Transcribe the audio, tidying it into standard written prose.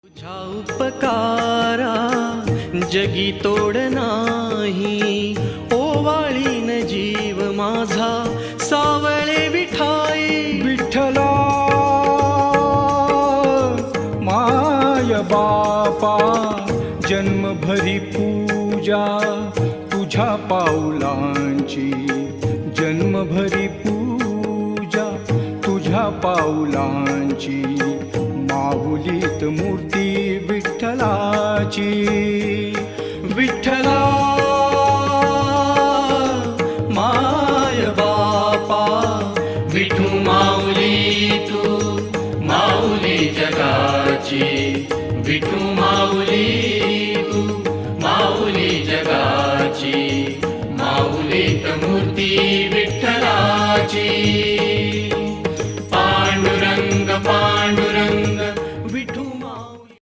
तुझा उपकारा जगी तोड नाही, ओवाळीन जीव माझा सावळे विठाई. विठ्ठला माय बापा, जन्मभरी पूजा तुझ्या पाऊलांची, जन्मभरी पूजा तुझ्या पाऊलांची. माहुलीत मूर्ती विठ्ठलाची. विठ्ठला माय बापा, विठू माऊली तू माऊली जगाची. विठू माऊली तू माऊली जगाची. माऊलीत मूर्ती विठ्ठलाची. पांडुरंग